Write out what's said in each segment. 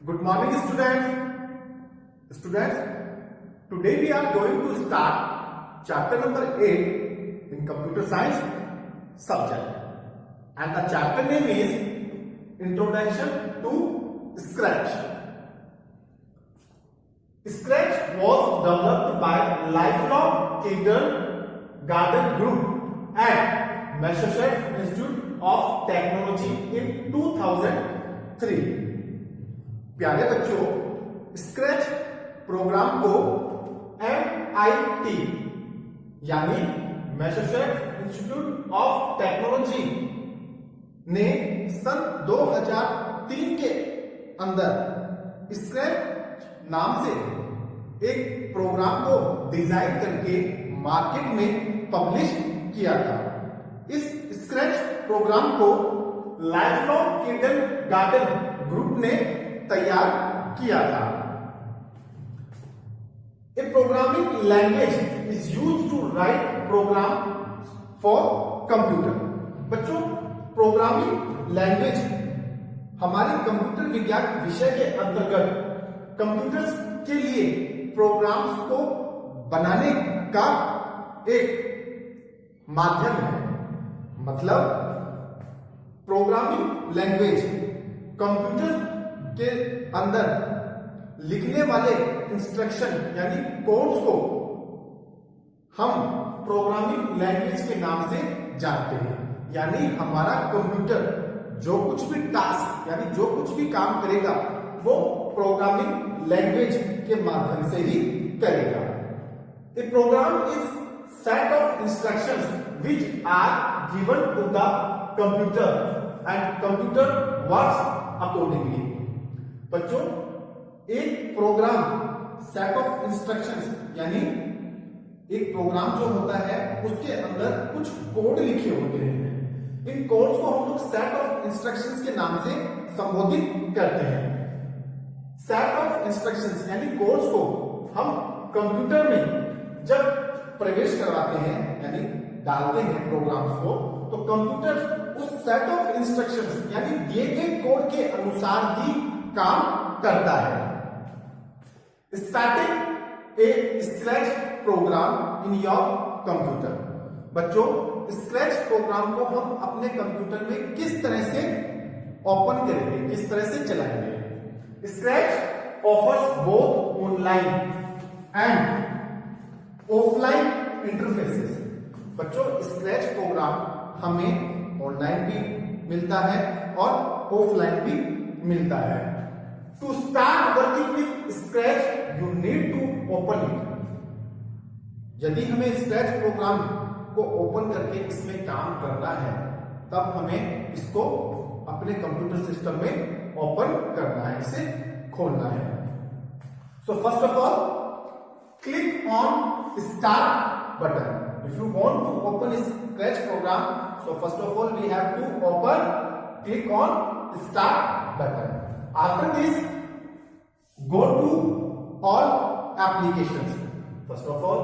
Good morning, students. Students, today we are going to start chapter number 8 in computer science subject. And the chapter name is Introduction to Scratch. Scratch was developed by Lifelong Kindergarten Group at Massachusetts Institute of Technology in 2003. प्यारे बच्चों, Scratch program को MIT यानी Massachusetts institute of technology ने सन 2003 के अंदर scratch नाम से एक प्रोग्राम को डिजाइन करके मार्केट में पब्लिश किया था। इस स्क्रैच प्रोग्राम को लाइफलॉन्ग किंडरगार्टन ग्रुप ने तैयार किया था। A programming language is used to write program for computer. बच्चों, प्रोग्रामिंग लैंग्वेज हमारे कंप्यूटर विज्ञान विषय के अंतर्गत कंप्यूटर्स के लिए प्रोग्राम्स को बनाने का एक माध्यम है। मतलब प्रोग्रामिंग लैंग्वेज कंप्यूटर के अंदर लिखने वाले इंस्ट्रक्शन यानी कोड्स को हम प्रोग्रामिंग लैंग्वेज के नाम से जानते हैं। यानी हमारा कंप्यूटर जो कुछ भी टास्क यानी जो कुछ भी काम करेगा वो प्रोग्रामिंग लैंग्वेज के माध्यम से ही करेगा। A program is set of instructions which are given to the computer and computer works accordingly. बच्चों, एक प्रोग्राम सेट ऑफ इंस्ट्रक्शंस यानी एक प्रोग्राम जो होता है उसके अंदर कुछ कोड लिखे होते हैं। इन कोड्स को हम लोग सेट ऑफ इंस्ट्रक्शंस के नाम से संबोधित करते हैं। सेट ऑफ इंस्ट्रक्शंस यानी कोड्स को हम कंप्यूटर में जब प्रवेश करवाते हैं यानी डालते हैं प्रोग्राम्स को, तो कंप्यूटर उस सेट ऑफ इंस्ट्रक्शंस यानी दिए गए कोड के अनुसार ही काम करता है। Starting a Scratch program in your computer. बच्चों, स्क्रैच प्रोग्राम को हम अपने कंप्यूटर में किस तरह से ओपन करेंगे, किस तरह से चलाएंगे। Scratch offers both online and offline interfaces. बच्चों, स्क्रैच प्रोग्राम हमें ऑनलाइन भी मिलता है और ऑफलाइन भी मिलता है। To start working with Scratch you need to open it. यदि हमें स्क्रैच प्रोग्राम को ओपन करके इसमें काम करना है तब हमें इसको अपने कंप्यूटर सिस्टम में ओपन करना है, इसे खोलना है। So first of all click on start button. If you want to open a Scratch program, so first of all we have to click on Start button. After this, go to all applications. First of all,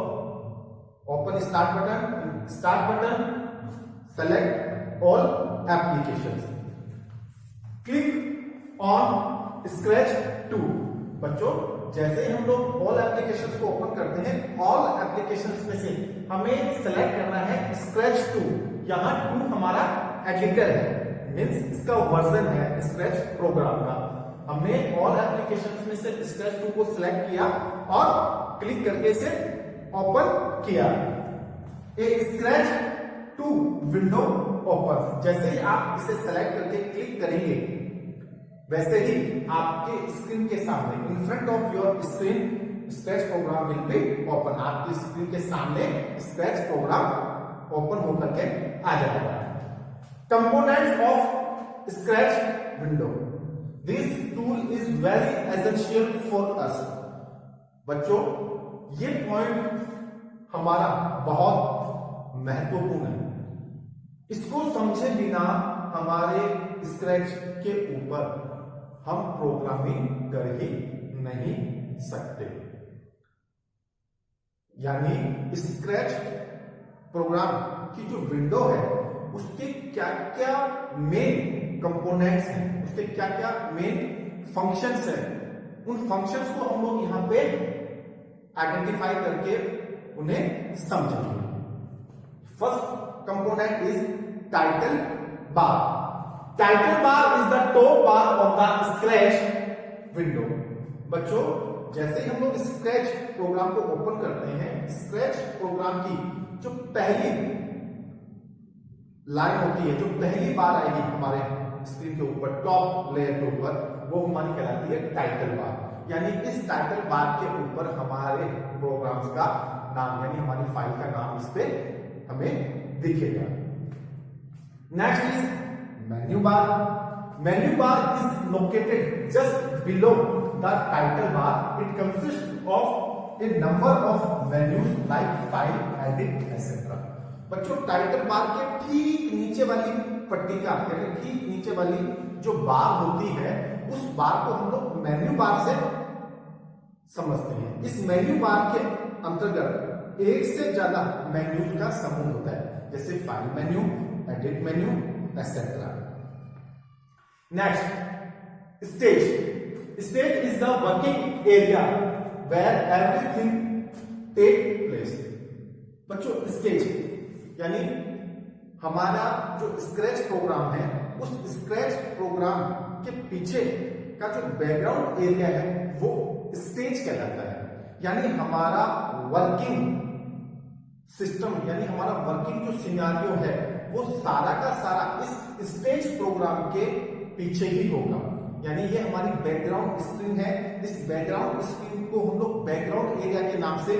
open Start button. Start button, select all applications. Click on Scratch 2. बच्चों, जैसे ही हम लोग all applications को open करते हैं, all applications में से हमें सेलेक्ट करना है स्क्रैच 2। यहाँ 2 हमारा एडिटर है, मींस इसका वर्जन है स्क्रैच प्रोग्राम का। हमने ऑल एप्लीकेशंस में से स्क्रैच 2 को सिलेक्ट किया और क्लिक करके इसे ओपन किया। एक स्क्रैच 2 विंडो ओपन। जैसे ही आप इसे सेलेक्ट करके क्लिक करेंगे वैसे ही आपके स्क्रीन के सामने in front of your screen Scratch program will be open. आपकी स्क्रीन के सामने स्क्रैच प्रोग्राम ओपन होकर के आ जाएगा। Components of Scratch window. This tool is very essential for us. बच्चों, ये पॉइंट हमारा बहुत महत्वपूर्ण है। इसको समझे बिना हमारे स्क्रैच के ऊपर हम प्रोग्रामिंग कर ही नहीं सकते। यानी स्क्रैच प्रोग्राम की जो विंडो है उसके क्या क्या मेन कंपोनेंट्स हैं, उसके क्या क्या मेन फंक्शंस है, उन फंक्शंस को हम लोग यहां पे आइडेंटिफाई करके उन्हें समझेंगे। First component is title bar. Title bar is the top bar of the scratch window. बच्चों, जैसे ही हम लोग स्क्रैच प्रोग्राम को ओपन करते हैं, स्क्रैच प्रोग्राम की जो पहली लाइन होती है, जो पहली बार आएगी हमारे स्क्रीन के ऊपर, टॉप लेयर के ऊपर, वो हमारी कहलाती है टाइटल बार। यानी इस टाइटल बार के ऊपर हमारे प्रोग्राम्स का नाम, यानी हमारी फाइल का नाम इस पे हमें दिखेगा। Next is menu bar. Menu bar is located just below the title bar. It consist of A number of menus like file, edit etcetera. बच्चों, टाइटल बार के ठीक नीचे वाली पट्टिका, यानी ठीक नीचे वाली जो बार होती है, उस बार को हम लोग मेन्यू बार से समझते हैं। इस मेन्यू बार के अंतर्गत एक से ज्यादा मेन्यूज का समूह होता है, जैसे file menu, edit menu etcetera. Next, stage. Stage is the working area where everything take place. बच्चों, स्टेज यानी हमारा जो स्क्रैच प्रोग्राम है, उस स्क्रैच प्रोग्राम के पीछे का जो बैकग्राउंड एरिया है वो स्टेज कहलाता है। यानी हमारा वर्किंग सिस्टम, यानी हमारा वर्किंग जो सिनेरियो है, वो सारा का सारा इस स्टेज प्रोग्राम के पीछे ही होगा। यानी ये हमारी बैकग्राउंड स्क्रीन है। इस बैकग्राउंड स्क्रीन को हम लोग बैकग्राउंड एरिया के नाम से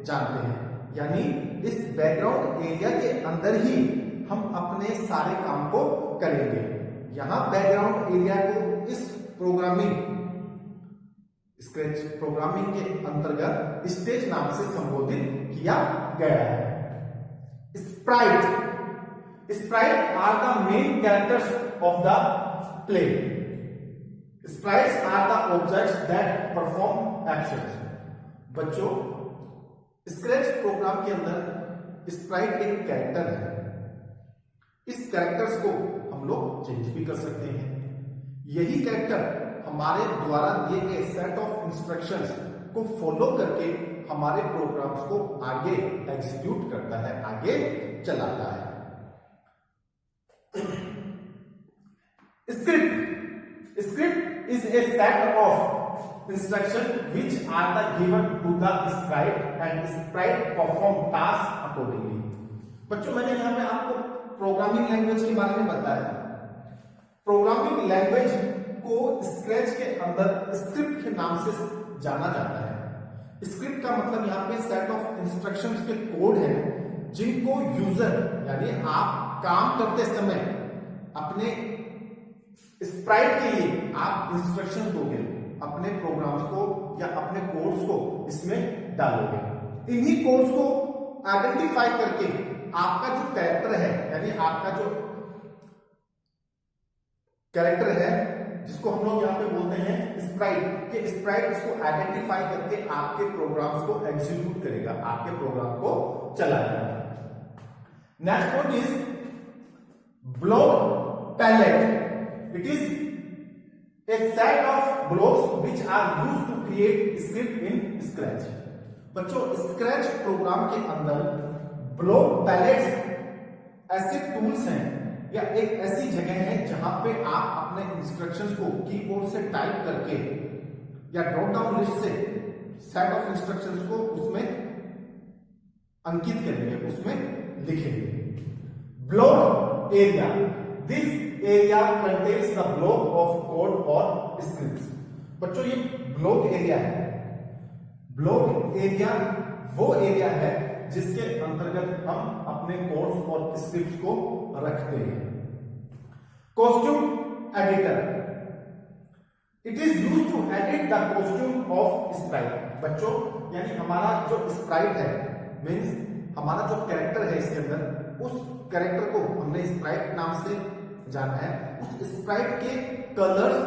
जानते हैं। यानी इस बैकग्राउंड एरिया के अंदर ही हम अपने सारे काम को करेंगे। यहां बैकग्राउंड एरिया को इस प्रोग्रामिंग, स्क्रैच प्रोग्रामिंग के अंतर्गत स्टेज नाम से संबोधित किया गया है। Sprite. Sprite are the main characters of the play. Sprites are the objects that perform actions. बच्चों, स्क्रैच प्रोग्राम के अंदर स्प्राइट एक कैरेक्टर है। इस कैरेक्टर्स को हम लोग चेंज भी कर सकते हैं। यही कैरेक्टर हमारे द्वारा दिए गए सेट ऑफ इंस्ट्रक्शंस को फॉलो करके हमारे प्रोग्राम्स को आगे एग्जीक्यूट करता है, आगे चलाता है। Script. Script is a set of instruction which are the given to the sprite and sprite perform task accordingly. बच्चों, मैंने यहां पे आपको प्रोग्रामिंग लैंग्वेज के बारे में बताया। प्रोग्रामिंग लैंग्वेज को स्क्रैच के अंदर स्क्रिप्ट के नाम से जाना जाता है। स्क्रिप्ट का मतलब यहाँ पे सेट ऑफ इंस्ट्रक्शंस के कोड है, जिनको यूजर, यानी आप काम करते समय अपने स्प्राइट के लिए आप इंस्ट्रक्शन दोगे, अपने प्रोग्राम्स को या अपने कोड्स को इसमें डालोगे। इन्हीं कोड्स को आइडेंटिफाई करके आपका जो कैरेक्टर है, यानी आपका जो कैरेक्टर है, जिसको हम लोग यहाँ पे बोलते हैं स्प्राइट, कि स्प्राइट इसको आइडेंटिफाई करके आपके प्रोग्राम्स को एग्जीक्यूट करेगा, आपके प्रोग्राम को चलाएगा। Next point is block palette. It is a set of blocks which are used to create script in Scratch. बच्चों, स्क्रैच प्रोग्राम के अंदर ब्लॉक पैलेट्स ऐसे टूल्स हैं या एक ऐसी जगह है जहां पे आप अपने इंस्ट्रक्शंस को कीबोर्ड से टाइप करके या ड्रॉप डाउन लिस्ट से सेट ऑफ इंस्ट्रक्शंस को उसमें अंकित करेंगे, उसमें लिखेंगे। Block area. This area contains the block of code और स्क्रिप्ट्स। बच्चों, ये ब्लॉक एरिया है। ब्लॉक एरिया वो एरिया है जिसके अंतर्गत हम अपने कोड्स और स्क्रिप्ट्स को रखते हैं। Costume editor. It is used to edit the costume of sprite. बच्चों, यानी हमारा जो स्प्राइट है, मीन्स हमारा जो कैरेक्टर है इसके अंदर, उस कैरेक्टर को हमने स्प्राइट नाम से जाना है। उस स्प्राइट के कलर्स,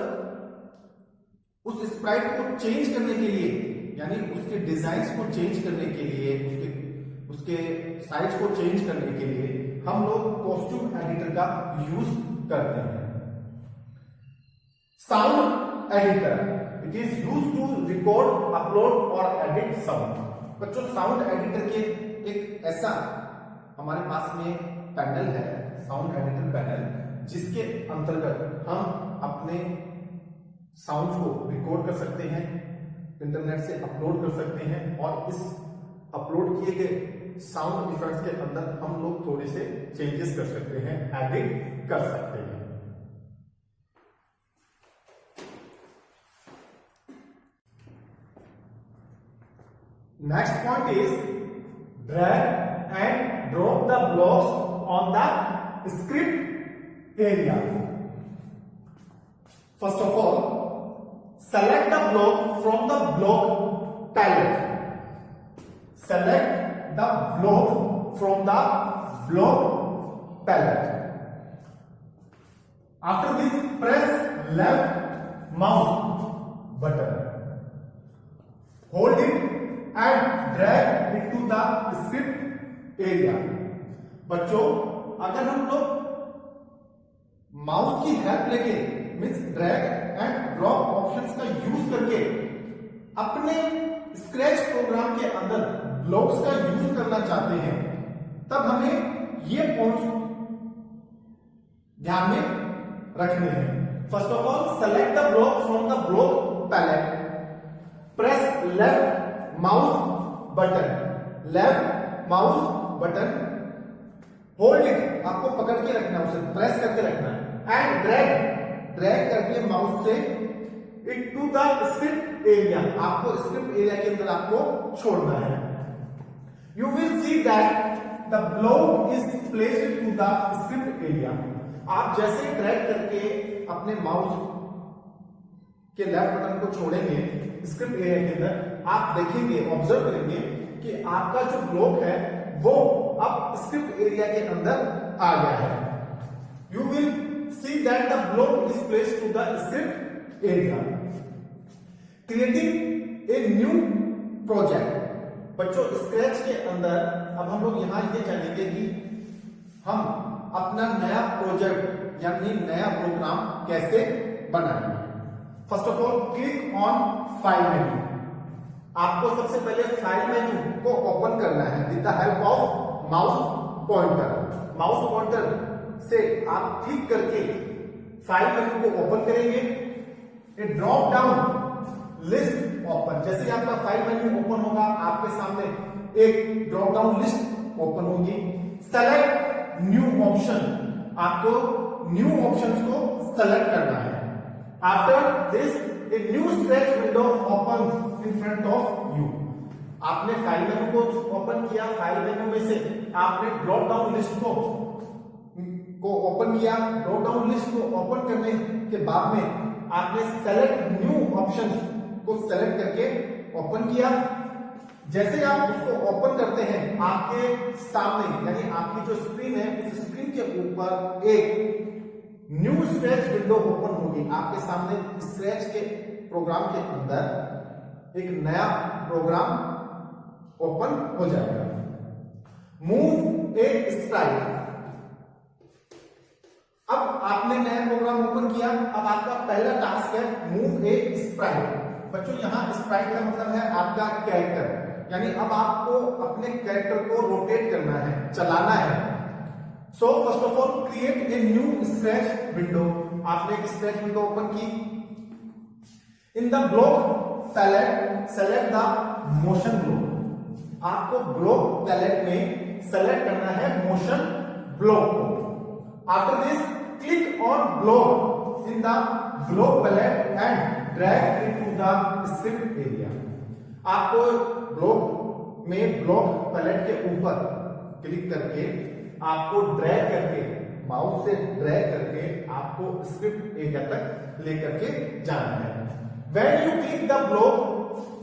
उस स्प्राइट को चेंज करने के लिए, यानी उसके डिजाइन्स को चेंज करने के लिए, उसके साइज को चेंज करने के लिए हम लोग कॉस्ट्यूम एडिटर का यूज करते हैं। Sound editor, it is used to record, upload और एडिट साउंड। बच्चों साउंड एडिटर के एक ऐसा हमारे पास में पैनल है, साउंड एडिटर पैनल, जिसके अंतर्गत हम अपने साउंड को रिकॉर्ड कर सकते हैं, इंटरनेट से अपलोड कर सकते हैं और इस अपलोड किए गए साउंड इफेक्ट्स के अंदर हम लोग थोड़े से चेंजेस कर सकते हैं, एडिट कर सकते हैं। Next point is drag and drop the blocks on the script area. First of all, select the block from the block palette. Select the block from the block palette. After this, press left mouse button. Hold it and drag it to the script area. बच्चों अगर हम लोग mouse की help लेके means drag and drop options का use करके अपने scratch program के अंदर ब्लॉक्स का यूज करना चाहते हैं, तब हमें ये पॉइंट्स ध्यान में रखने हैं। First of all, select the block from the block palette, press left mouse button, left mouse button, hold it, आपको पकड़ के रखना है, उसे प्रेस करके रखना है, एंड ड्रैग करके माउस से it to the script area, आपको स्क्रिप्ट एरिया के अंदर आपको छोड़ना है। You will see that the block is placed to the script area. आप जैसे ड्रैग करके अपने माउस के लेफ्ट बटन को छोड़ेंगे स्क्रिप्ट एरिया के अंदर, आप देखेंगे, ऑब्जर्व करेंगे कि आपका जो ब्लॉक है वो अब स्क्रिप्ट एरिया के अंदर आ गया है। You will see that the block is placed to the script area. Creating a new project. बच्चों स्क्रैच के अंदर अब हम लोग यहां ये जानेंगे कि हम अपना नया प्रोजेक्ट यानी नया प्रोग्राम कैसे बनाएंगे। First of all, click on file menu. आपको सबसे पहले फाइल मेन्यू को ओपन करना है with the help of mouse pointer. Mouse pointer से आप क्लिक करके फाइल मेन्यू को ओपन करेंगे। ए ड्रॉप डाउन लिस्ट ओपन, जैसे आपका फाइल मेन्यू ओपन होगा आपके सामने एक ड्रॉप डाउन लिस्ट ओपन होगी। सेलेक्ट न्यू ऑप्शन, आपको न्यू ऑप्शंस को सेलेक्ट करना है। After this A new Scratch window open in front of you. आपने फाइल मेन्यू को ओपन किया, फाइल मेन्यू में से आपने ड्रॉप डाउन लिस्ट को ओपन किया। ड्रॉप डाउन लिस्ट को ओपन करने के बाद में आपने सेलेक्ट न्यू ऑप्शन को सेलेक्ट करके ओपन किया। जैसे आप उसको ओपन करते हैं आपके सामने यानी आपकी जो स्क्रीन है उस स्क्रीन के ऊपर एक न्यू स्क्रैच विंडो ओपन होगी। आपके सामने स्क्रैच के प्रोग्राम के अंदर एक नया प्रोग्राम ओपन हो जाएगा। मूव ए स्प्राइट। अब आपने नया प्रोग्राम ओपन किया, अब आपका पहला टास्क है मूव ए स्प्राइट। बच्चों यहां स्प्राइट का मतलब है आपका कैरेक्टर, यानी अब आपको अपने कैरेक्टर को रोटेट करना है, चलाना है। So first of all, create a new Scratch window. आपने एक स्क्रैच विंडो ओपन की। In the block palette select the motion block. आपको ब्लॉक पैलेट में सेलेक्ट करना है मोशन ब्लॉक को। After this click on block in the block palette and drag it to the script area. आपको block में block palette के ऊपर click करके आपको ड्रैग करके माउस से ड्रैग करके आपको स्क्रिप्ट एरिया तक लेकर के जाना है। When you click the block,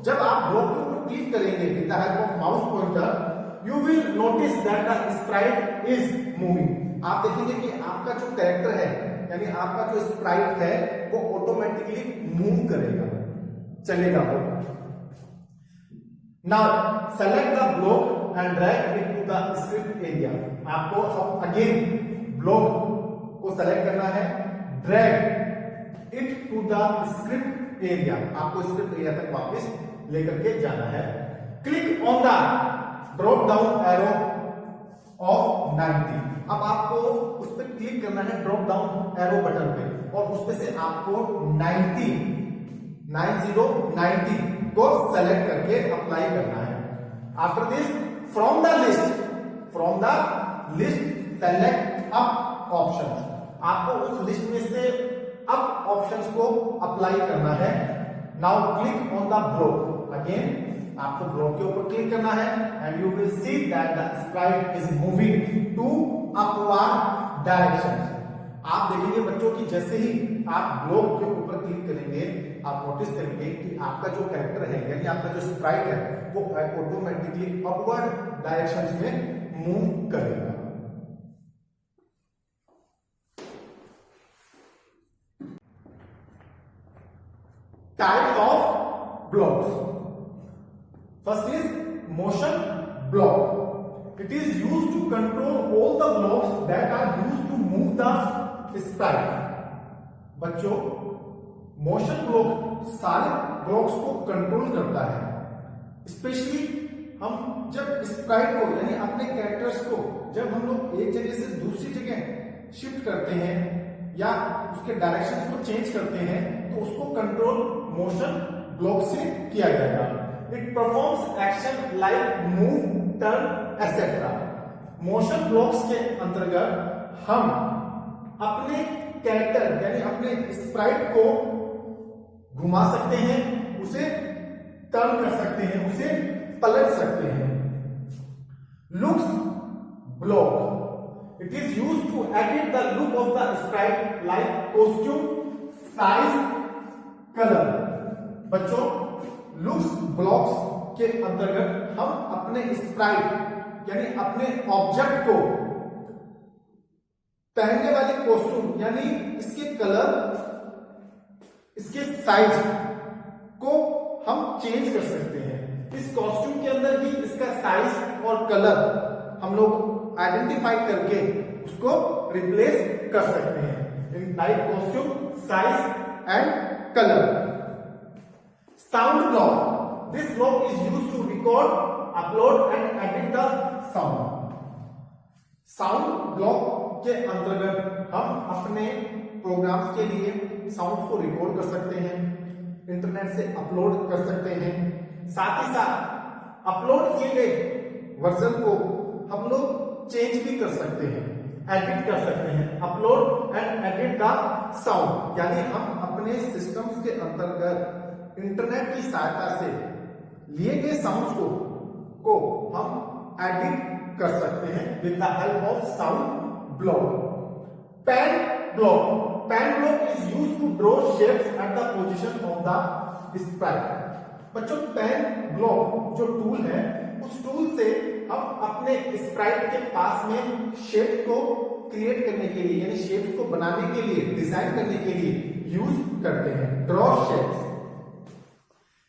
जब आप ब्लॉक के ऊपर क्लिक करेंगे with the help of mouse pointer, you will notice that the sprite is moving. आप देखेंगे कि आपका जो कैरेक्टर है यानी आपका जो स्प्राइट है वो ऑटोमेटिकली मूव करेगा, चलेगा वो। Now select the block and drag it to the script area. आपको अगेन ब्लॉक को सेलेक्ट करना है, drag it to the script area. आपको स्क्रिप्ट एरिया तक वापस लेकर के जाना है। Click on the drop down arrow of 90। अब आपको उस पर क्लिक करना है, ड्रॉप डाउन एरो बटन पे, और उसमें से आपको 90 को सेलेक्ट करके अप्लाई करना है। After this from the list select up options. आपको उस लिस्ट में से अप ऑप्शंस को अप्लाई करना है। Now click on the block. Again आपको ब्लॉक के ऊपर क्लिक करना है and you will see that the sprite is moving to upward direction. आप देखेंगे बच्चों की जैसे ही आप ब्लॉक के ऊपर क्लिक करेंगे, आप नोटिस करेंगे कि आपका जो कैरेक्टर है यानी आपका जो स्प्राइट है वो ऑटोमेटिकली अपवर्ड डायरेक्शन में मूव करेगा। Types of blocks. First is motion block. It is used to control all the blocks that are used to move the sprite. बच्चों, मोशन ब्लॉक सारे ब्लॉक्स को कंट्रोल करता है। Specially हम जब Sprite को यानी अपने कैरेक्टर्स को जब हम लोग एक जगह से दूसरी जगह शिफ्ट करते हैं या उसके डायरेक्शंस को चेंज करते हैं तो उसको कंट्रोल मोशन ब्लॉक से किया जाएगा। It performs action like move, turn etcetera. Motion blocks के अंतर्गत हम अपने कैरेक्टर यानी अपने स्प्राइट को घुमा सकते हैं, उसे टर्न कर सकते हैं, उसे पलट सकते हैं। Looks block. It is used to edit the look of the sprite like costume, size, colour. बच्चों, लुक्स ब्लॉक्स के अंतर्गत हम अपने स्प्राइट यानी अपने ऑब्जेक्ट को पहनने वाले कॉस्ट्यूम यानी इसके कलर, इसके साइज को हम चेंज कर सकते हैं। इस कॉस्ट्यूम के अंदर भी इसका साइज और कलर हम लोग आइडेंटिफाई करके उसको रिप्लेस कर सकते हैं in type costume, size and colour. Sound block. This block is used to record, upload and edit the sound. Sound block के अंतर्गत हम अपने प्रोग्राम्स के लिए साउंड को रिकॉर्ड कर सकते हैं, इंटरनेट से अपलोड कर सकते हैं। साथ ही साथ अपलोड किए गए वर्जन को हम लोग चेंज भी कर सकते हैं, एडिट कर सकते हैं। Upload and edit the sound यानी हम अपने सिस्टम्स के अंतर्गत इंटरनेट की सहायता से लिए गए साउंड्स को हम एडिट कर सकते हैं with the help of sound block. Pen block. Pen block is used to draw shapes at the position of the sprite. बच्चों, पेन ब्लॉक जो टूल है उस टूल से हम अपने स्प्राइट के पास में शेप्स को क्रिएट करने के लिए यानी शेप्स को बनाने के लिए, डिजाइन करने के लिए यूज करते हैं। Draw shapes.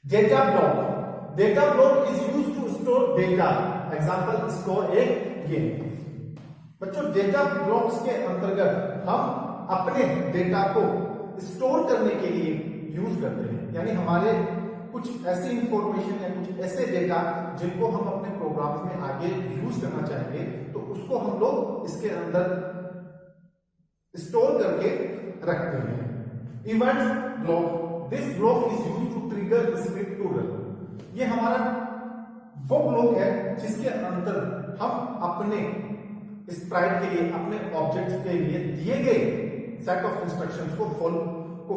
Data block. Data block is used to store data. Example, store a game. बच्चों, डेटा ब्लॉक्स के अंतर्गत हम अपने डेटा को स्टोर करने के लिए यूज करते हैं यानी हमारे कुछ ऐसी इंफॉर्मेशन या कुछ ऐसे डेटा जिनको हम अपने प्रोग्राम्स में आगे यूज करना चाहेंगे तो उसको हम लोग इसके अंदर स्टोर करके रखते हैं। Events block. This block is used to trigger script to run. ये हमारा वो ब्लॉक है जिसके अंदर हम अपने स्प्राइट के लिए, अपने ऑब्जेक्ट्स के लिए दिए गए सेट ऑफ इंस्ट्रक्शंस को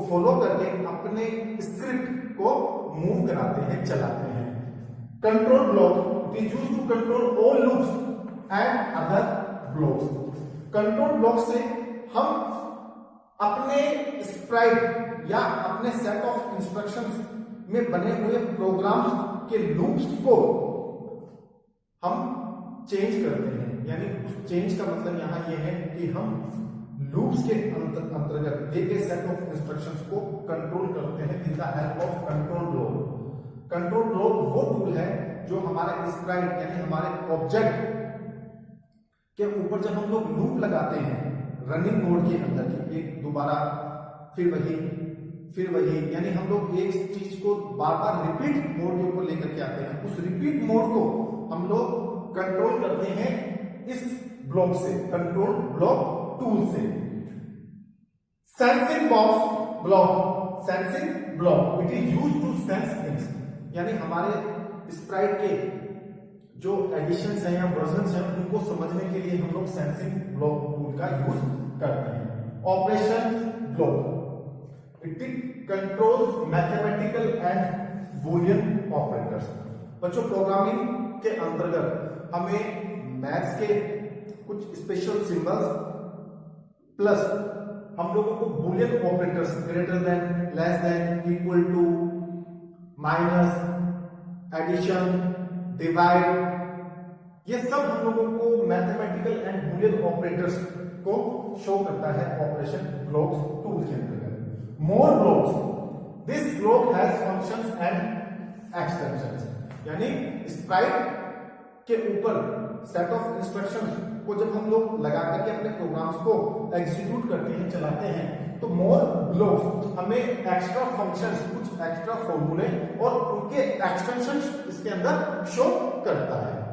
फॉलो करके अपने स्क्रिप्ट को मूव कराते हैं, चलाते हैं। Control block is used to control all loops and other blocks. Control block से हम अपने स्प्राइट या अपने सेट ऑफ इंस्ट्रक्शंस में बने हुए प्रोग्राम्स के लूप्स को हम चेंज करते हैं यानी उस चेंज का मतलब यहां यह है कि हम लूप्स के अंतर्गत दिए गए सेट ऑफ इंस्ट्रक्शंस को कंट्रोल करते हैं with the help of control block. Control block वो टूल है जो हमारे स्प्राइट यानी हमारे ऑब्जेक्ट के ऊपर जब हम लोग लूप लगाते हैं रनिंग मोड के अंदर, एक दोबारा फिर वही फिर वही, यानी हम लोग एक चीज को बार बार रिपीट मोड के ऊपर लेकर के आते हैं। उस रिपीट मोड को हम लोग कंट्रोल करते हैं इस ब्लॉक से, कंट्रोल ब्लॉक टूल से। Sensing box block, sensing block it is used to sense things, यानी हमारे स्प्राइट के जो एडिशंस हैं या वर्जन्स हैं उनको समझने के लिए हम लोग सेंसिंग ब्लॉक टूल का यूज करते हैं। Operation block it controls mathematical and Boolean operators. बच्चों प्रोग्रामिंग के अंतर्गत हमें मैथ्स के कुछ स्पेशल सिंबल्स प्लस हम लोगों को Boolean operators greater than, less than, equal to, minus, addition, divide, ये सब हम लोगों को मैथमेटिकल एंड बूलियन ऑपरेटर्स को शो करता है ऑपरेशन ब्लॉक्स टूल के अंतर्गत। More blocks, this block has functions and extensions, यानी स्प्राइट के ऊपर सेट ऑफ इंस्ट्रक्शंस को जब हम लोग लगा करके अपने प्रोग्राम्स को एग्जीक्यूट करते हैं, चलाते हैं, तो मोर ब्लॉक्स हमें एक्स्ट्रा फंक्शंस, कुछ एक्स्ट्रा फॉर्मूले और उनके एक्सटेंशंस इसके अंदर शो करता है।